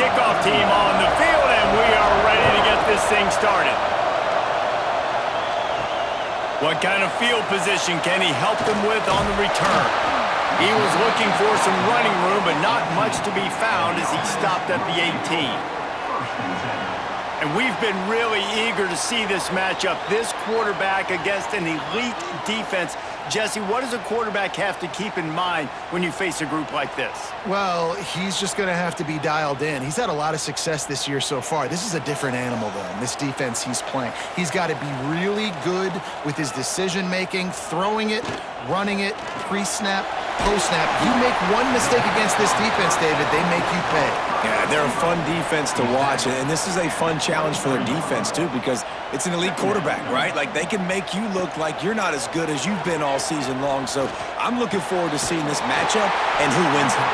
kickoff team on the field, and we are ready to get this thing started. What kind of field position can he help them with on the return? He was looking for some running room, but not much to be found as he stopped at the 18. And we've been really eager to see this matchup, this quarterback against an elite defense. Jesse, what does a quarterback have to keep in mind when you face a group like this? Well, he's just going to have to be dialed in. He's had a lot of success this year so far. This is a different animal, though, in this defense he's playing. He's got to be really good with his decision-making, throwing it, running it, pre-snap, post-snap. You make one mistake against this defense, David, they make you pay. Yeah, they're a fun defense to watch, and this is a fun challenge for their defense, too, because it's an elite quarterback, right? Like, they can make you look like you're not as good as you've been all season long, so I'm looking forward to seeing this matchup and who wins it.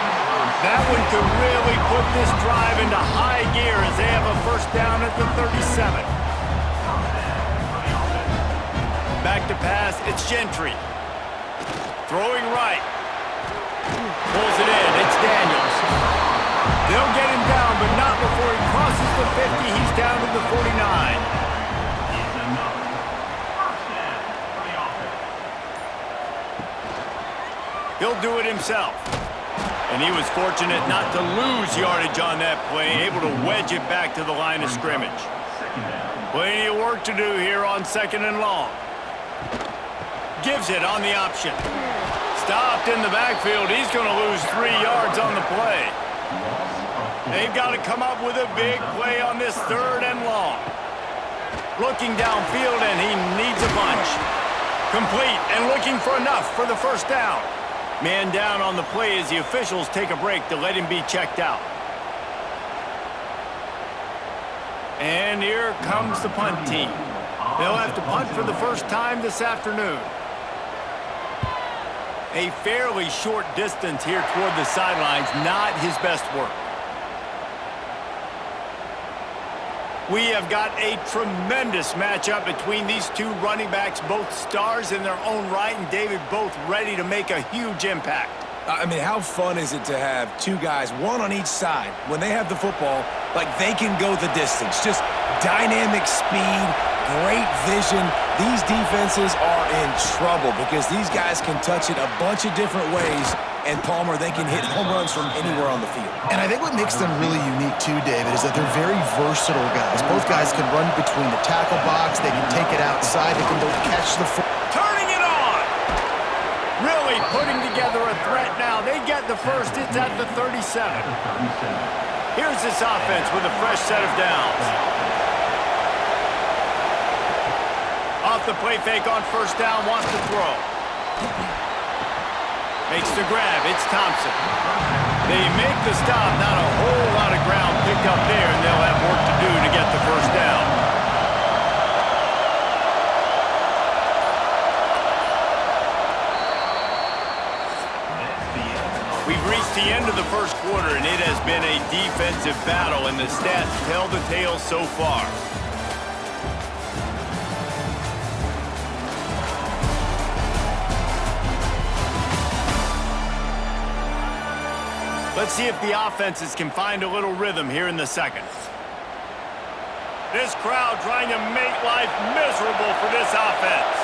That one could really put this drive into high gear as they have a first down at the 37. Back to pass, it's Gentry. Throwing right. Pulls it in, it's Daniels. They'll get him down, but not before he crosses the 50. He's down to the 49. He'll do it himself. And he was fortunate not to lose yardage on that play, able to wedge it back to the line of scrimmage. Plenty of work to do here on 2nd and long. Gives it on the option. Stopped in the backfield. He's going to lose 3 yards on the play. They've got to come up with a big play on this 3rd and long. Looking downfield, and he needs a bunch. Complete and looking for enough for the first down. Man down on the play as the officials take a break to let him be checked out. And here comes the punt team. They'll have to punt for the first time this afternoon. A fairly short distance here toward the sidelines, not his best work. We have got a tremendous matchup between these two running backs, both stars in their own right, and David, both ready to make a huge impact. I mean, how fun is it to have two guys, one on each side, when they have the football, like they can go the distance. Just dynamic speed, great vision. These defenses are in trouble because these guys can touch it a bunch of different ways, and Palmer, they can hit home runs from anywhere on the field. And I think what makes them really unique too, David, is that they're very versatile guys. Both guys can run between the tackle box, they can take it outside, they can both catch the football. Turning it on! Really putting together a threat now. They get the first, it's at the 37. Here's this offense with a fresh set of downs. Off the play fake on first down, wants to throw. Makes the grab, it's Thompson. They make the stop, not a whole lot of ground picked up there, and they'll have work to do to get the first down. We've reached the end of the first quarter, and it has been a defensive battle, and the stats tell the tale so far. Let's see if the offenses can find a little rhythm here in the second. This crowd trying to make life miserable for this offense.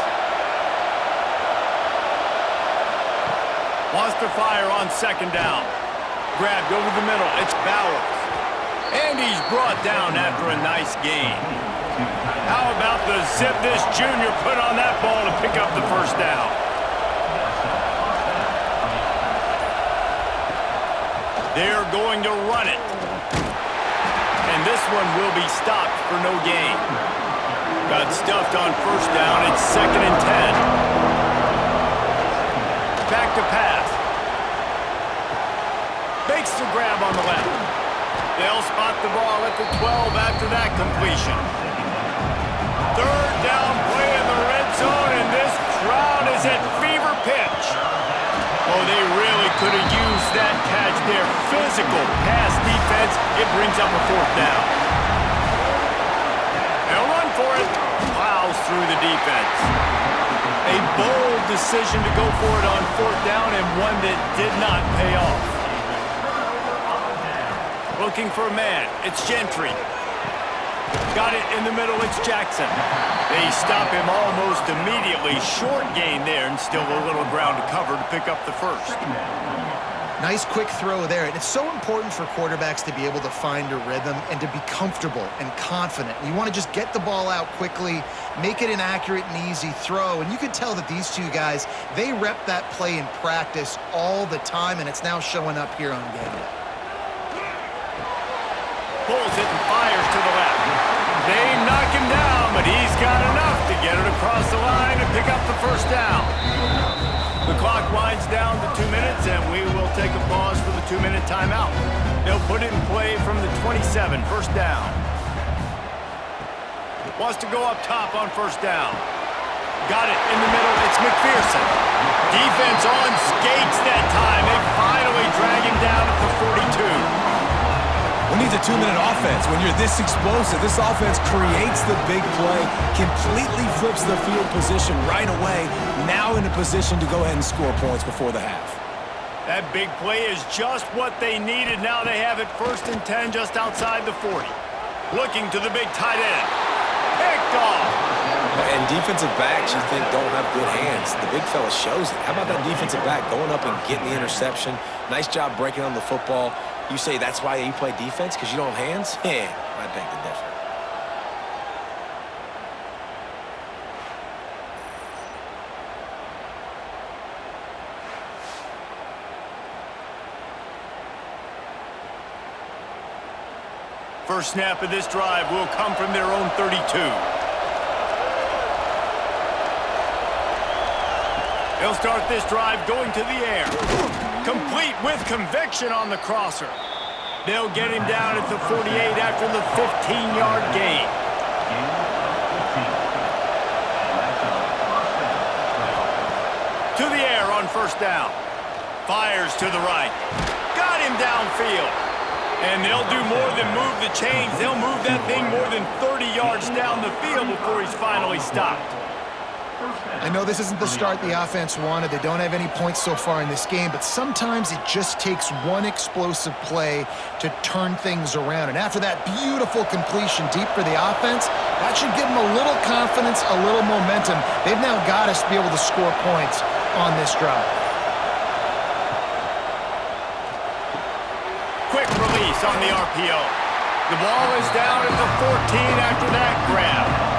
Wants to fire on second down. Grabbed over the middle. It's Bowers. And he's brought down after a nice gain. How about the zip this junior put on that ball to pick up the first down? They're going to run it. And this one will be stopped for no gain. Got stuffed on first down. It's 2nd and 10. Back to pass. Makes the grab on the left. They'll spot the ball at the 12 after that completion. 3rd down play in the red zone, and this crowd is at fever pitch. Oh, they really could have used that catch there. Physical pass defense. It brings up a 4th down. They'll run for it. Plows through the defense. A bold decision to go for it on 4th down, and one that did not pay off. Looking for a man. It's Gentry. Got it in the middle. It's Jackson. They stop him almost immediately. Short gain there, and still a little ground to cover to pick up the first. Nice quick throw there. And it's so important for quarterbacks to be able to find a rhythm and to be comfortable and confident. You want to just get the ball out quickly, make it an accurate and easy throw. And you can tell that these two guys, they rep that play in practice all the time, and it's now showing up here on game day. Pulls it and fires to the left. They knock him down, but he's got enough to get it across the line and pick up the first down. The clock winds down to 2 minutes, and we will take a pause for the 2-minute timeout. They'll put it in play from the 27, first down. Wants to go up top on first down. Got it in the middle, it's McPherson. Defense on skates that time. They finally drag him down at the 42. Who needs a 2-minute offense? When you're this explosive, this offense creates the big play, completely flips the field position right away, now in a position to go ahead and score points before the half. That big play is just what they needed. Now they have it 1st and 10 just outside the 40. Looking to the big tight end. Picked off. And defensive backs you think don't have good hands. The big fella shows it. How about that defensive back going up and getting the interception? Nice job breaking on the football. You say that's why you play defense, because you don't have hands? Yeah, I beg to differ. First snap of this drive will come from their own 32. They'll start this drive going to the air. Complete with conviction on the crosser. They'll get him down at the 48 after the 15-yard gain. To the air on first down. Fires to the right. Got him downfield. And they'll do more than move the chains. They'll move that thing more than 30 yards down the field before he's finally stopped. I know this isn't the start the offense wanted. They don't have any points so far in this game, but sometimes it just takes one explosive play to turn things around. And after that beautiful completion deep for the offense, that should give them a little confidence, a little momentum. They've now got us to be able to score points on this drive. Quick release on the RPO. The ball is down at the 14 after that grab.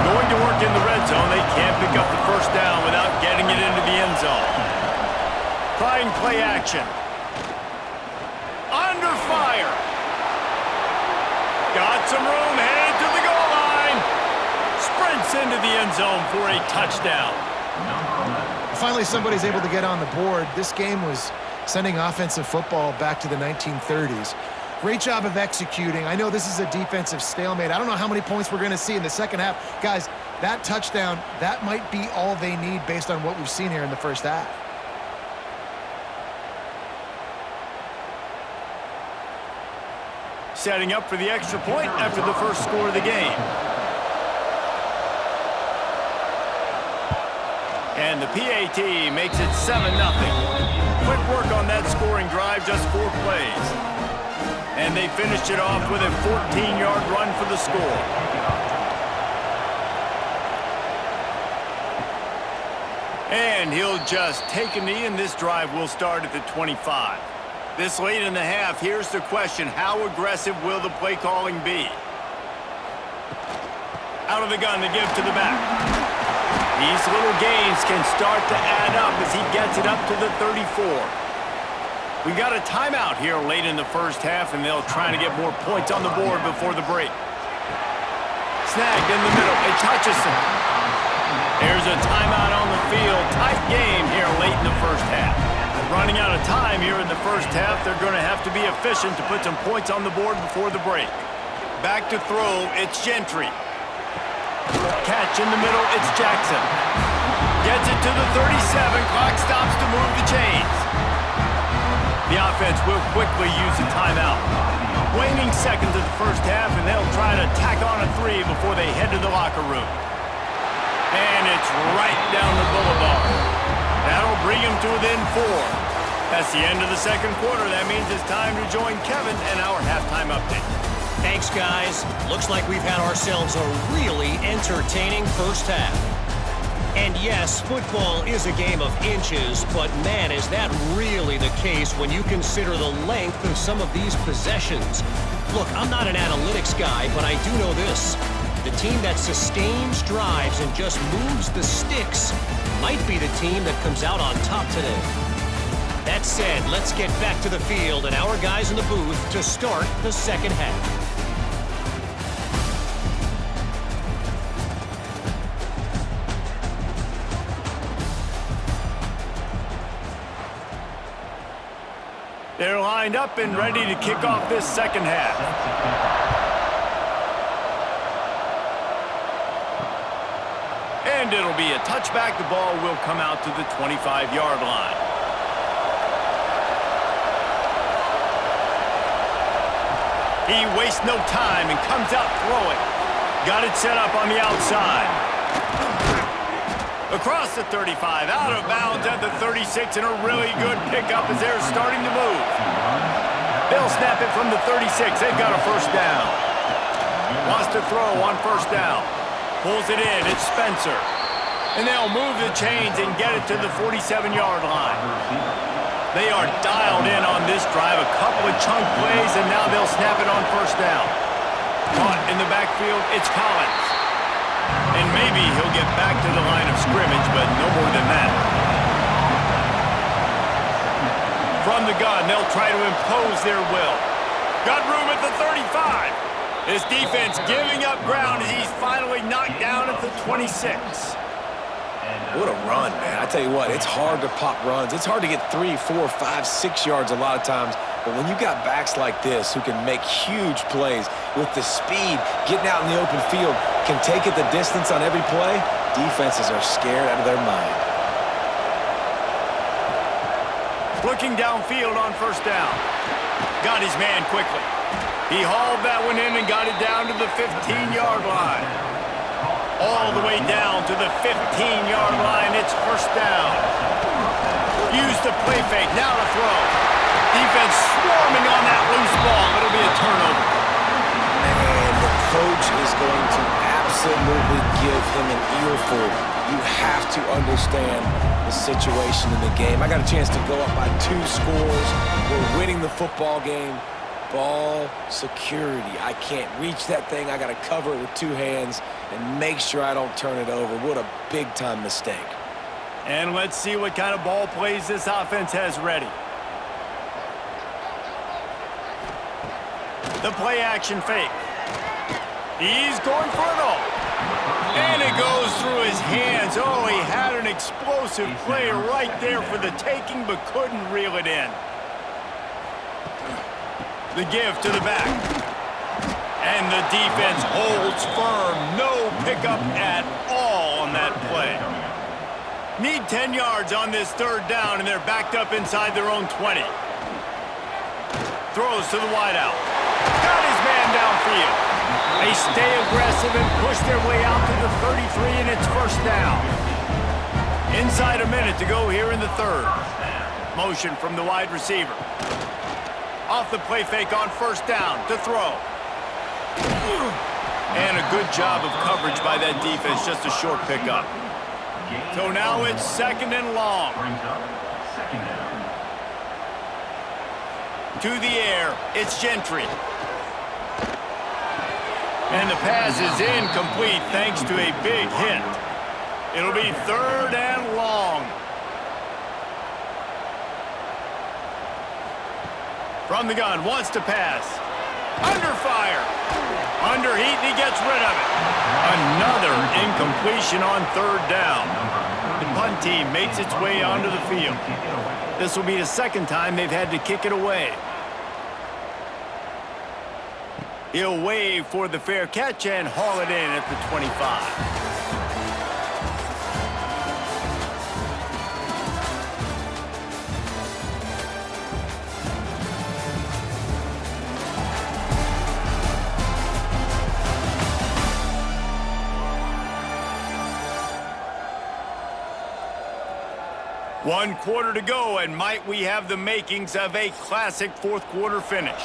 Going to work in the red zone. They can't pick up the first down without getting it into the end zone. Trying play action. Under fire. Got some room, headed to the goal line. Sprints into the end zone for a touchdown. Finally, somebody's able to get on the board. This game was sending offensive football back to the 1930s. Great job of executing. I know this is a defensive stalemate. I don't know how many points we're going to see in the second half. Guys, that touchdown, that might be all they need based on what we've seen here in the first half. Setting up for the extra point after the first score of the game. And the PAT makes it 7-0. Quick work on that scoring drive, just 4 plays. And they finished it off with a 14-yard run for the score. And he'll just take a knee, and this drive will start at the 25. This late in the half, here's the question: how aggressive will the play calling be? Out of the gun to give to the back. These little gains can start to add up as he gets it up to the 34. We got a timeout here late in the first half, and they'll try to get more points on the board before the break. Snagged in the middle. It touches him. There's a timeout on the field. Tight game here late in the first half. Running out of time here in the first half. They're going to have to be efficient to put some points on the board before the break. Back to throw. It's Gentry. Catch in the middle. It's Jackson. Gets it to the 37. Clock stops to move the chains. The offense will quickly use a timeout. Waning seconds of the first half, and they'll try to tack on a 3 before they head to the locker room. And it's right down the boulevard. That'll bring them to within 4. That's the end of the second quarter. That means it's time to join Kevin and our halftime update. Thanks, guys. Looks like we've had ourselves a really entertaining first half. And yes, football is a game of inches, but man, is that really the case when you consider the length of some of these possessions. Look, I'm not an analytics guy, but I do know this. The team that sustains drives and just moves the sticks might be the team that comes out on top today. That said, let's get back to the field and our guys in the booth to start the second half. They're lined up and ready to kick off this second half. And it'll be a touchback. The ball will come out to the 25-yard line. He wastes no time and comes out throwing. Got it set up on the outside. Across the 35, out of bounds at the 36, and a really good pickup as they're starting to move. They'll snap it from the 36. They've got a first down. Wants to throw on first down. Pulls it in. It's Spencer. And they'll move the chains and get it to the 47-yard line. They are dialed in on this drive. A couple of chunk plays, and now they'll snap it on first down. Caught in the backfield, it's Collins. And maybe he'll get back to the line of scrimmage, but no more than that. From the gun, they'll try to impose their will. Got room at the 35. This defense giving up ground as he's finally knocked down at the 26. What a run, man. I tell you what, it's hard to pop runs. It's hard to get 3, 4, 5, 6 yards a lot of times. But when you got backs like this who can make huge plays with the speed, getting out in the open field, can take it the distance on every play, defenses are scared out of their mind. Looking downfield on first down. Got his man quickly. He hauled that one in and got it down to the 15-yard line. All the way down to the 15-yard line. It's first down. Use the play fake. Now to throw. Defense swarming on that loose ball. It'll be a turnover. And the coach is going to absolutely give him an earful. You have to understand the situation in the game. I got a chance to go up by 2 scores. We're winning the football game. Ball security. I can't reach that thing. I got to cover it with 2 hands and make sure I don't turn it over. What a big-time mistake. And let's see what kind of ball plays this offense has ready. The play action fake. He's going for it all. And it goes through his hands. Oh, he had an explosive play right there for the taking, but couldn't reel it in. The give to the back. And the defense holds firm. No pickup at all on that play. Need 10 yards on this third down, and they're backed up inside their own 20. Throws to the wideout. Got his man downfield. They stay aggressive and push their way out to the 33, and it's first down. Inside a minute to go here in the third. Motion from the wide receiver. Off the play fake on first down to throw. And a good job of coverage by that defense, just a short pickup. So now it's second and long. To the air, it's Gentry. And the pass is incomplete thanks to a big hit. It'll be third and long. From the gun, wants to pass. Under fire. Under heat, and he gets rid of it. Another incompletion on third down. The punt team makes its way onto the field. This will be the second time they've had to kick it away. He'll wave for the fair catch and haul it in at the 25. 1 quarter to go, and might we have the makings of a classic fourth quarter finish.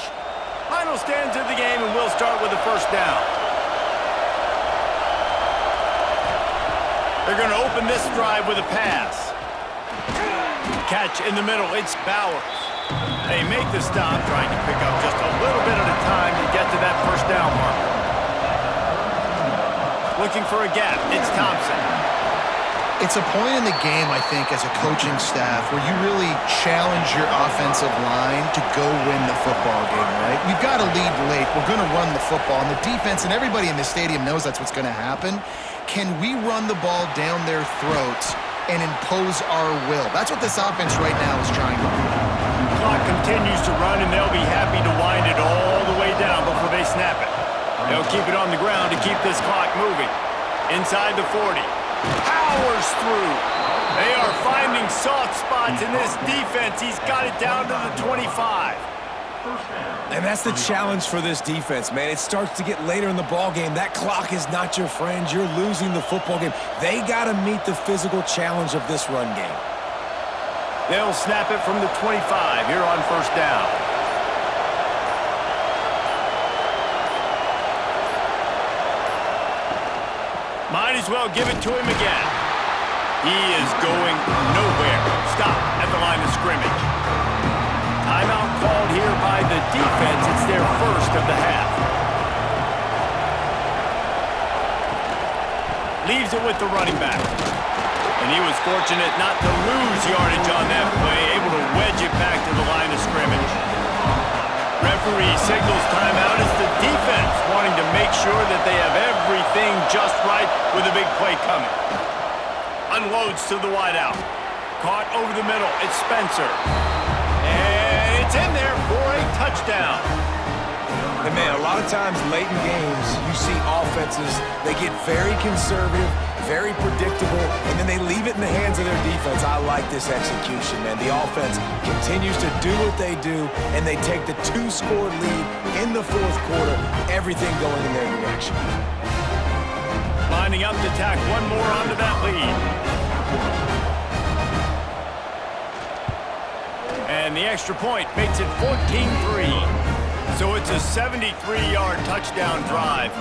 Final stands of the game, and we'll start with the first down. They're going to open this drive with a pass. Catch in the middle, it's Bowers. They make the stop, trying to pick up just a little bit at a time to get to that first down marker. Looking for a gap, it's Thompson. It's a point in the game, I think, as a coaching staff where you really challenge your offensive line to go win the football game, right? We've got to lead late. We're going to run the football. And the defense and everybody in the stadium knows that's what's going to happen. Can we run the ball down their throats and impose our will? That's what this offense right now is trying to do. Clock continues to run, and they'll be happy to wind it all the way down before they snap it. They'll keep it on the ground to keep this clock moving. Inside the 40. Powers through. They are finding soft spots in this defense. He's got it down to the 25. And that's the challenge for this defense, man. It starts to get later in the ball game. That clock is not your friend. You're losing the football game. They got to meet the physical challenge of this run game. They'll snap it from the 25 here on first down. Might as well give it to him again. He is going nowhere. Stop at the line of scrimmage. Timeout called here by the defense. It's their first of the half. Leaves it with the running back. And he was fortunate not to lose yardage on that play, able to wedge it back to the line of scrimmage. Referee signals timeout as the defense wanting to make sure that they have everything just right with a big play coming. Unloads to the wideout. Caught over the middle. It's Spencer. And it's in there for a touchdown. And man, a lot of times late in games, you see offenses, they get very conservative, very predictable, and then they leave it in the hands of their defense. I like this execution, man. The offense continues to do what they do, and they take the 2-score lead in the fourth quarter, everything going in their direction. Lining up to tack one more onto that lead. And the extra point makes it 14-3. So it's a 73-yard touchdown drive.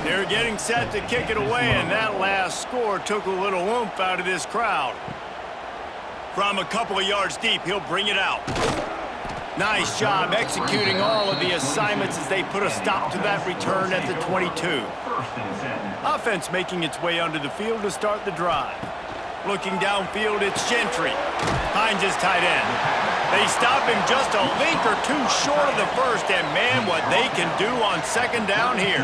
They're getting set to kick it away, and that last score took a little oomph out of this crowd. From a couple of yards deep, he'll bring it out. Nice job executing all of the assignments as they put a stop to that return at the 22. Offense making its way onto the field to start the drive. Looking downfield, it's Gentry. Finds his tight end. They stop him just a link or two short of the first, and man, what they can do on second down here.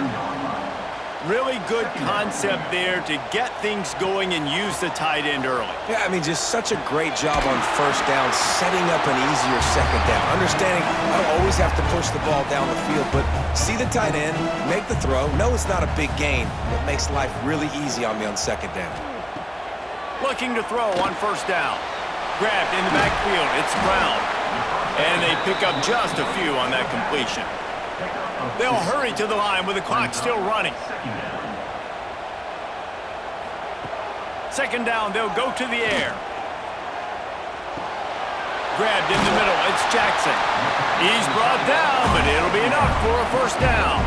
Really good concept there to get things going and use the tight end early. Yeah, I mean, just such a great job on first down, setting up an easier second down. Understanding I don't always have to push the ball down the field, but see the tight end, make the throw. No, it's not a big gain, but makes life really easy on me on second down. Looking to throw on first down. Grabbed in the backfield, it's Brown. And they pick up just a few on that completion. They'll hurry to the line with the clock still running. Second down, they'll go to the air. Grabbed in the middle, it's Jackson. He's brought down, but it'll be enough for a first down.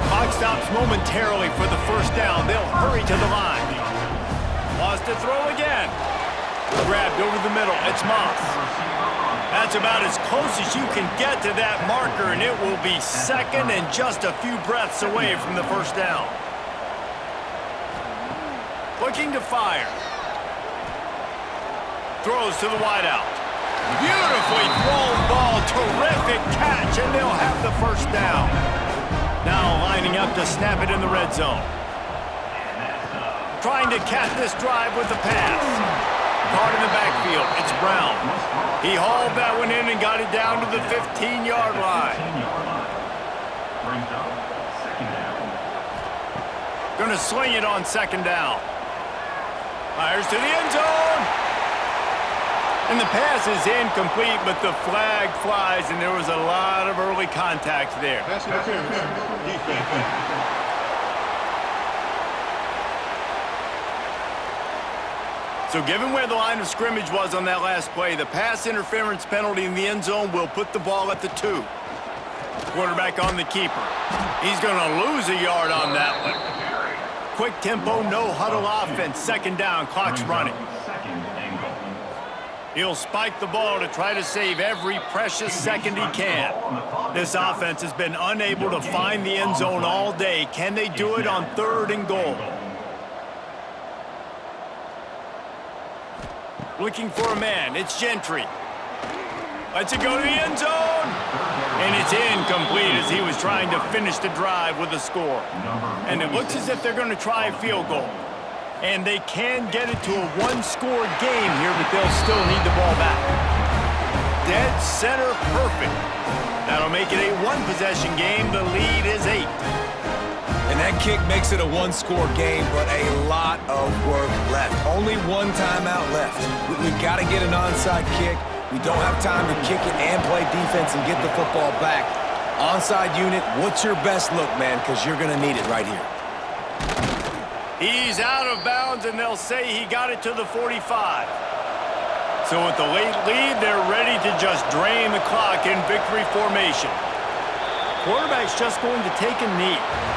Clock stops momentarily for the first down. They'll hurry to the line. Lost to throw again. Grabbed over the middle, it's Moss. That's about as close as you can get to that marker, and it will be second and just a few breaths away from the first down. Looking to fire. Throws to the wideout. Beautifully thrown ball, terrific catch, and they'll have the first down. Now lining up to snap it in the red zone. Trying to cap this drive with the pass. Caught in the backfield, it's Brown. He hauled that one in and got it down to the 15-yard line. Gonna sling it on second down. Fires to the end zone. And the pass is incomplete, but the flag flies, and there was a lot of early contact there. Defense. 2 So given where the line of scrimmage was on that last play, the pass interference penalty in the end zone will put the ball at the 2. Quarterback on the keeper. He's going to lose a yard on that one. Quick tempo, no huddle offense. Second down, clock's running. He'll spike the ball to try to save every precious second he can. This offense has been unable to find the end zone all day. Can they do it on 3rd and goal? Looking for a man. It's Gentry. Lets it go to the end zone. And it's incomplete as he was trying to finish the drive with a score. And it looks as if they're going to try a field goal. And they can get it to a one-score game here, but they'll still need the ball back. Dead center perfect. That'll make it a one-possession game. The lead is 8. And that kick makes it a one-score game, but a lot of work left. Only one timeout left. We've got to get an onside kick. We don't have time to kick it and play defense and get the football back. Onside unit, what's your best look, man? Because you're going to need it right here. He's out of bounds, and they'll say he got it to the 45. So with the late lead, they're ready to just drain the clock in victory formation. Quarterback's just going to take a knee.